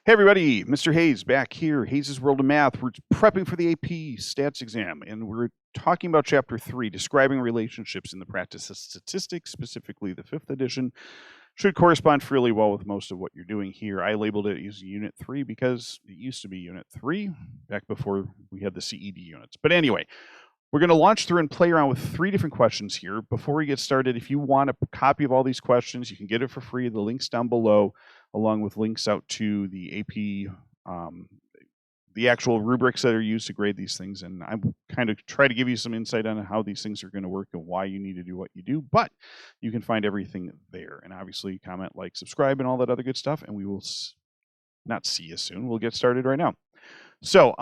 Hey everybody, Mr. Hayes back here, Hayes' World of Math. We're prepping for the AP Stats exam, and we're talking about Chapter 3, describing relationships in the practice of statistics, specifically the 5th edition. Should correspond fairly well with most of what you're doing here. I labeled it as Unit 3 because it used to be Unit 3 back before we had the CED units. But anyway, we're going to launch through and play around with 3 different questions here. Before we get started, if you want a copy of all these questions, you can get it for free. The link's down below, along with links out to the AP, the actual rubrics that are used to grade these things. And I'm kind of try to give you some insight on how these things are going to work and why you need to do what you do. But you can find everything there. And obviously, comment, like, subscribe, and all that other good stuff. And we will not see you soon. We'll get started right now. So,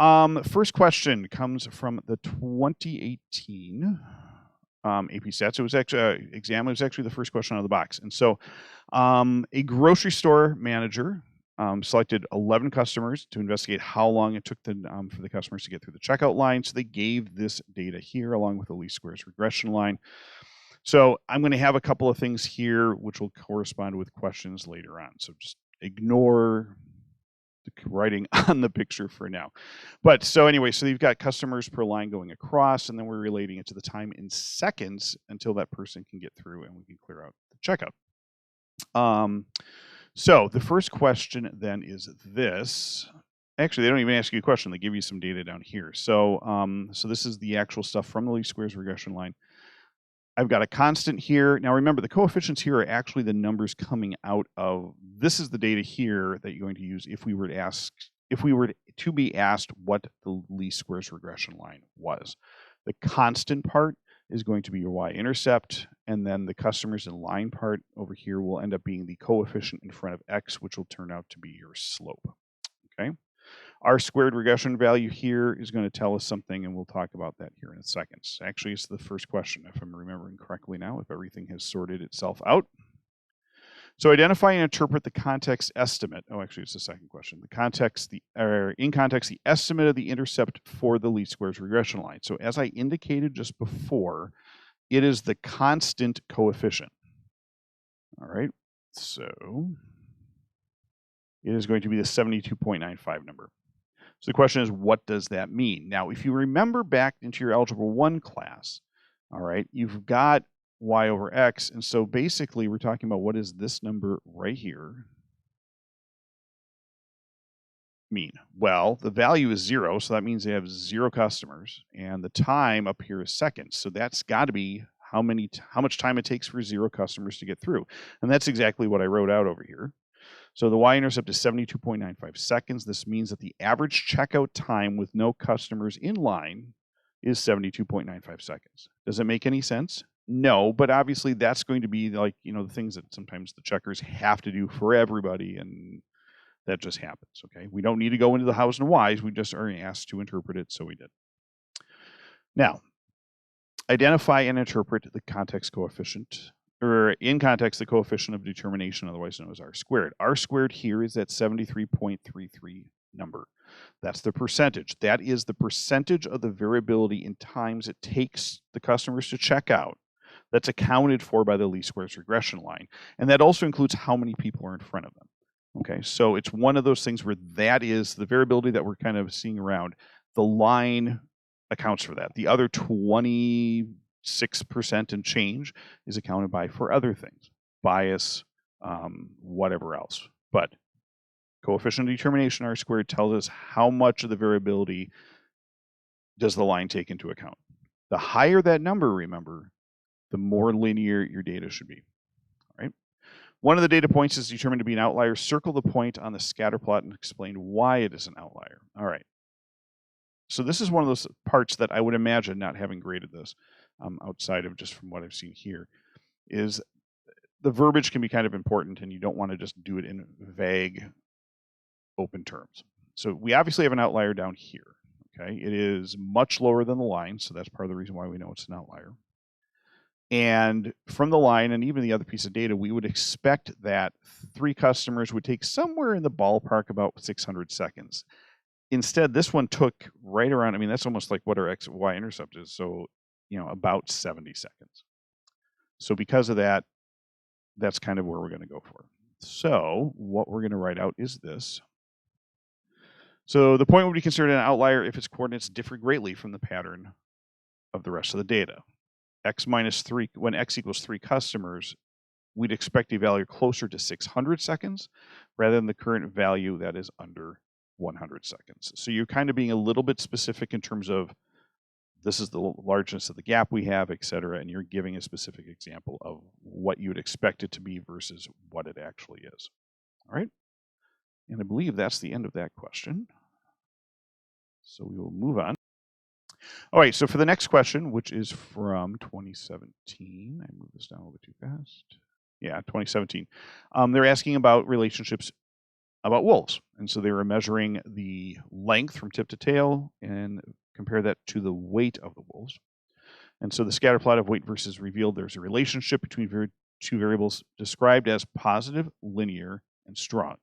first question comes from the 2018 AP Stats. It was actually exam. It was actually the first question out of the box. And so, a grocery store manager selected 11 customers to investigate how long it took for the customers to get through the checkout line. So they gave this data here along with the least squares regression line. So I'm going to have a couple of things here which will correspond with questions later on. So just ignore the writing on the picture for now. But so anyway, so you've got customers per line going across, and then we're relating it to the time in seconds until that person can get through and we can clear out the checkout. So the first question then is this. Actually, they don't even ask you a question. They give you some data down here. So, so this is the actual stuff from the least squares regression line. I've got a constant here. Now remember, the coefficients here are actually the numbers coming out of, this is the data here that you're going to use if we were to be asked what the least squares regression line was. The constant part is going to be your y-intercept, and then the customers in line part over here will end up being the coefficient in front of x, which will turn out to be your slope. Okay. Our squared regression value here is going to tell us something, and we'll talk about that here in a second. Actually, it's the first question, if I'm remembering correctly now, if everything has sorted itself out. So identify and interpret the context estimate. Oh, actually, it's the second question. In context, the estimate of the intercept for the least squares regression line. So as I indicated just before, it is the constant coefficient. All right. So it is going to be the 72.95 number. So the question is, what does that mean? Now, if you remember back into your Algebra 1 class, all right, you've got y over x. And so basically, we're talking about what is this number right here mean? Well, the value is 0, so that means they have 0 customers. And the time up here is seconds. So that's got to be how much time it takes for 0 customers to get through. And that's exactly what I wrote out over here. So the y-intercept is 72.95 seconds. This means that the average checkout time with no customers in line is 72.95 seconds. Does it make any sense? No, but obviously that's going to be like, the things that sometimes the checkers have to do for everybody, and that just happens, okay? We don't need to go into the hows and whys. We just are asked to interpret it, so we did. Now, identify and interpret the context coefficient, or in context, the coefficient of determination, otherwise known as R squared. R squared here is that 73.33 number. That's the percentage. That is the percentage of the variability in times it takes the customers to check out. That's accounted for by the least squares regression line. And that also includes how many people are in front of them. Okay, so it's one of those things where that is the variability that we're kind of seeing around. The line accounts for that. The other 26% and change is accounted for other things, bias, whatever else. But coefficient of determination R squared tells us how much of the variability does the line take into account. The higher that number, remember, the more linear your data should be. All right. One of the data points is determined to be an outlier. Circle the point on the scatter plot and explain why it is an outlier. All right. So this is one of those parts that I would imagine, not having graded this outside of just from what I've seen here, is the verbiage can be kind of important, and you don't want to just do it in vague, open terms. So we obviously have an outlier down here. Okay, it is much lower than the line, so that's part of the reason why we know it's an outlier. And from the line and even the other piece of data, we would expect that 3 customers would take somewhere in the ballpark about 600 seconds. Instead, this one took right around, that's almost like what our x, y intercept is. So, about 70 seconds. So because of that, that's kind of where we're going to go for. So what we're going to write out is this. So the point would be considered an outlier if its coordinates differ greatly from the pattern of the rest of the data. X minus 3, when X equals 3 customers, we'd expect a value closer to 600 seconds rather than the current value that is under 100 seconds. So you're kind of being a little bit specific in terms of this is the largeness of the gap we have, et cetera, and you're giving a specific example of what you would expect it to be versus what it actually is. All right? And I believe that's the end of that question. So we will move on. All right, so for the next question, which is from 2017, I moved this down a little bit too fast. Yeah, 2017. They're asking about relationships about wolves. And so they were measuring the length from tip to tail and compare that to the weight of the wolves. And so the scatter plot of weight versus revealed, there's a relationship between two variables described as positive, linear, and strong.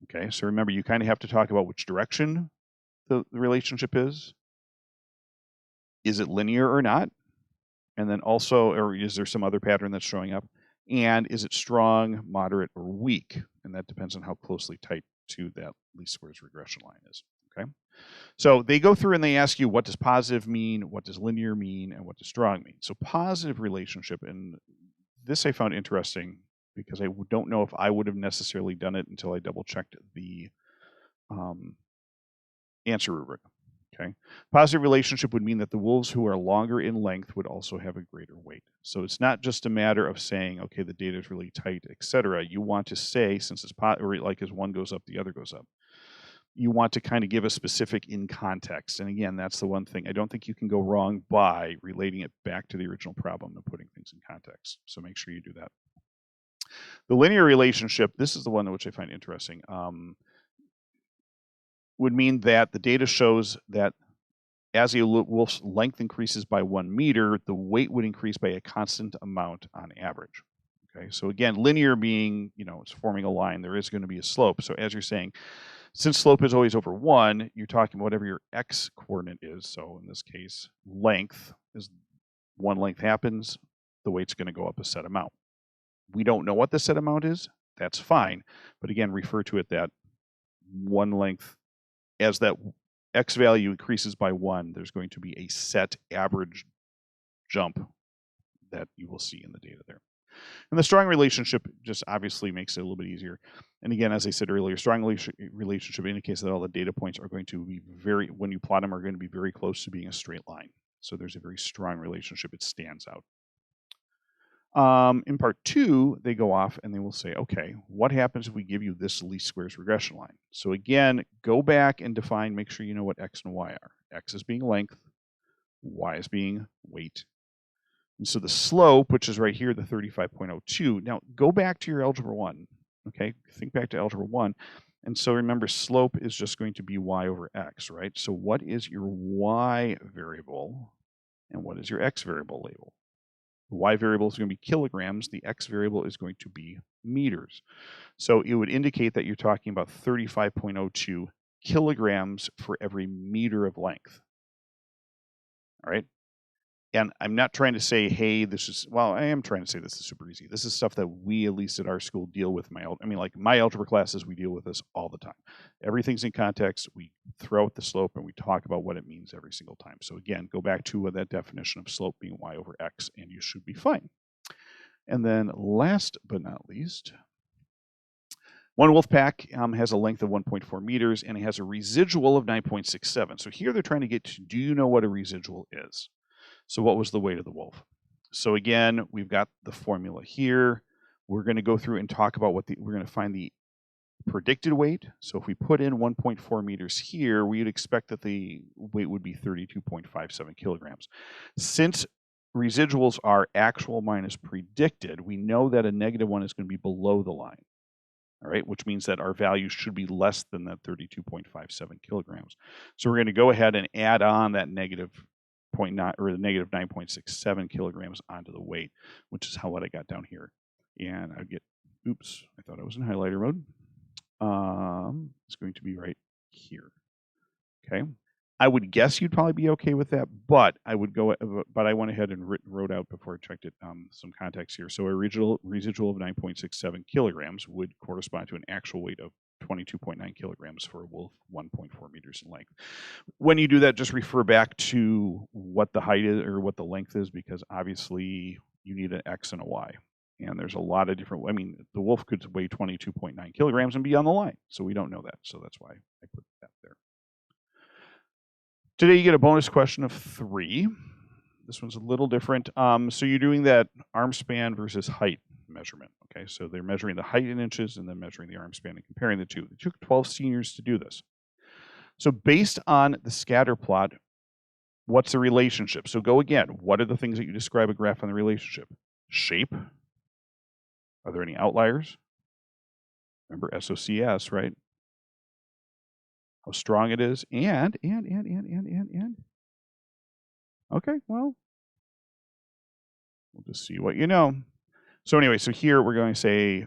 Okay, so remember, you kind of have to talk about which direction the relationship is. Is it linear or not? And then also, or is there some other pattern that's showing up? And is it strong, moderate, or weak? And that depends on how closely tight to that least squares regression line is. Okay. So they go through and they ask you, what does positive mean? What does linear mean? And what does strong mean? So positive relationship, and this I found interesting because I don't know if I would have necessarily done it until I double checked the answer rubric. Okay. Positive relationship would mean that the wolves who are longer in length would also have a greater weight. So it's not just a matter of saying, okay, the data is really tight, etc. You want to say, since it's or like as one goes up, the other goes up. You want to kind of give a specific in context. And again, that's the one thing. I don't think you can go wrong by relating it back to the original problem and putting things in context. So make sure you do that. The linear relationship, this is the one which I find interesting, would mean that the data shows that as a wolf's length increases by 1 meter, the weight would increase by a constant amount on average. Okay, so again, linear being, it's forming a line, there is going to be a slope. So as you're saying, since slope is always over 1, you're talking whatever your x coordinate is. So in this case, length is one length happens, the weight's going to go up a set amount. We don't know what the set amount is. That's fine. But again, refer to it that one length, as that x value increases by 1, there's going to be a set average jump that you will see in the data there. And the strong relationship just obviously makes it a little bit easier. And again, as I said earlier, strong relationship indicates that all the data points are going to be when you plot them, are going to be very close to being a straight line. So there's a very strong relationship. It stands out. In part 2, they go off and they will say, okay, what happens if we give you this least squares regression line? So again, go back and define, make sure you know what x and y are. X is being length, y is being weight. And so the slope, which is right here, the 35.02. Now go back to your Algebra 1, okay? Think back to Algebra 1. And so remember, slope is just going to be y over x, right? So what is your y variable and what is your x variable label? The y variable is going to be kilograms. The x variable is going to be meters. So it would indicate that you're talking about 35.02 kilograms for every meter of length. All right. And I'm not trying to say, hey, I am trying to say this is super easy. This is stuff that we, at least at our school, deal with. Like my algebra classes, we deal with this all the time. Everything's in context. We throw out the slope and we talk about what it means every single time. So again, go back to that definition of slope being y over x, and you should be fine. And then last but not least, one wolf pack has a length of 1.4 meters and it has a residual of 9.67. So here they're trying to get to, do you know what a residual is? So what was the weight of the wolf? So again, we've got the formula here. We're going to go through and talk about we're going to find the predicted weight. So if we put in 1.4 meters here, we would expect that the weight would be 32.57 kilograms. Since residuals are actual minus predicted, we know that a -1 is going to be below the line. All right, which means that our value should be less than that 32.57 kilograms. So we're going to go ahead and add on that negative 9.67 kilograms onto the weight, which is what I got down here. And I get, oops, I thought I was in highlighter mode. It's going to be right here. Okay. I would guess you'd probably be okay with that, but I went ahead and wrote out before I checked it some context here. So a residual of 9.67 kilograms would correspond to an actual weight of 22.9 kilograms for a wolf, 1.4 meters in length. When you do that, just refer back to what the height is or what the length is, because obviously you need an X and a Y. And there's a lot of different, I mean, the wolf could weigh 22.9 kilograms and be on the line. So we don't know that. So that's why I put that there. Today you get a bonus question of 3. This one's a little different. So you're doing that arm span versus height measurement. Okay, so they're measuring the height in inches and then measuring the arm span and comparing the two. It took 12 seniors to do this. So based on the scatter plot, what's the relationship? So go again. What are the things that you describe a graph on the relationship? Shape. Are there any outliers? Remember SOCS, right? How strong it is, and. Okay, well, we'll just see what you know. So anyway, so here we're going to say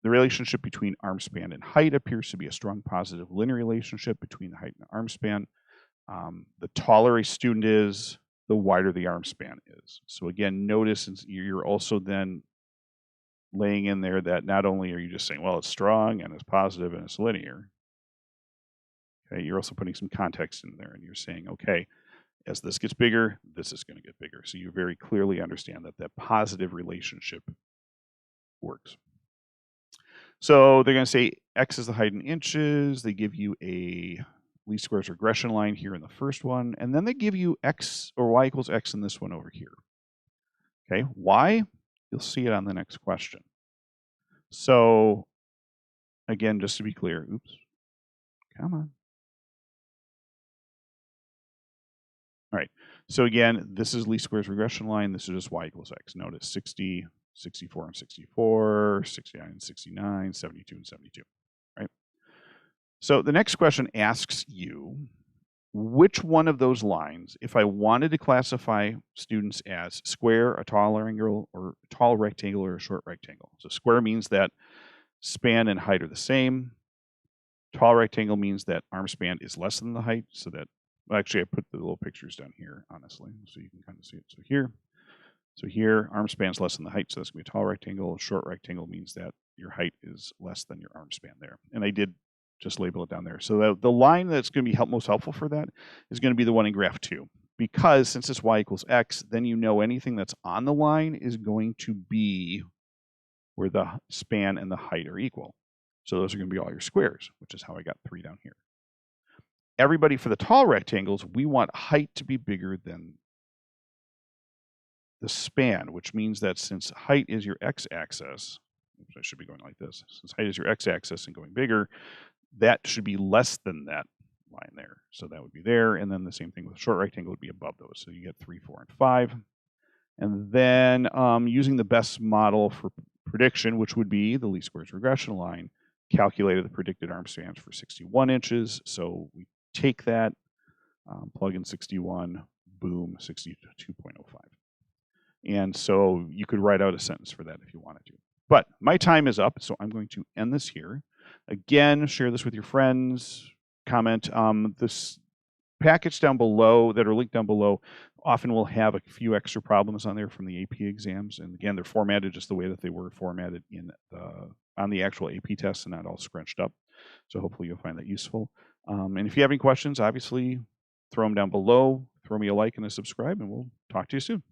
the relationship between arm span and height appears to be a strong positive linear relationship between the height and the arm span. The taller a student is, the wider the arm span is. So again, notice you're also then laying in there that not only are you just saying, well, it's strong and it's positive and it's linear. Okay, you're also putting some context in there and you're saying, okay, as this gets bigger, this is going to get bigger. So you very clearly understand that that positive relationship works. So they're going to say X is the height in inches. They give you a least squares regression line here in the first one. And then they give you X or Y equals X in this one over here. Okay, why? You'll see it on the next question. So again, just to be clear, oops, come on. All right, so again, this is least squares regression line. This is just Y equals X. Notice 60, 64 and 64, 69 and 69, 72 and 72, right? So the next question asks you, which one of those lines, if I wanted to classify students as square, a tall rectangle, or a tall rectangle, or a short rectangle. So square means that span and height are the same. Tall rectangle means that arm span is less than the height, so that, well, actually I put the little pictures down here, honestly, so you can kind of see it. So here, arm span is less than the height, so that's going to be a tall rectangle. Short rectangle means that your height is less than your arm span there. And I did just label it down there. So the line that's going to be most helpful for that is going to be the one in graph 2. Because since it's Y equals X, then you know anything that's on the line is going to be where the span and the height are equal. So those are going to be all your squares, which is how I got 3 down here. Everybody for the tall rectangles, we want height to be bigger than the span, which means that since height is your x-axis, I should be going like this. Since height is your x-axis and going bigger, that should be less than that line there. So that would be there. And then the same thing with a short rectangle would be above those. So you get 3, 4, and 5. And then using the best model for prediction, which would be the least squares regression line, calculated the predicted arm spans for 61 inches. So we take that, plug in 61, boom, 62.05. And so you could write out a sentence for that if you wanted to. But my time is up, so I'm going to end this here. Again, share this with your friends, comment. This package down below that are linked down below often will have a few extra problems on there from the AP exams. And again, they're formatted just the way that they were formatted in on the actual AP tests and not all scrunched up. So hopefully you'll find that useful. And if you have any questions, obviously throw them down below, throw me a like and a subscribe, and we'll talk to you soon.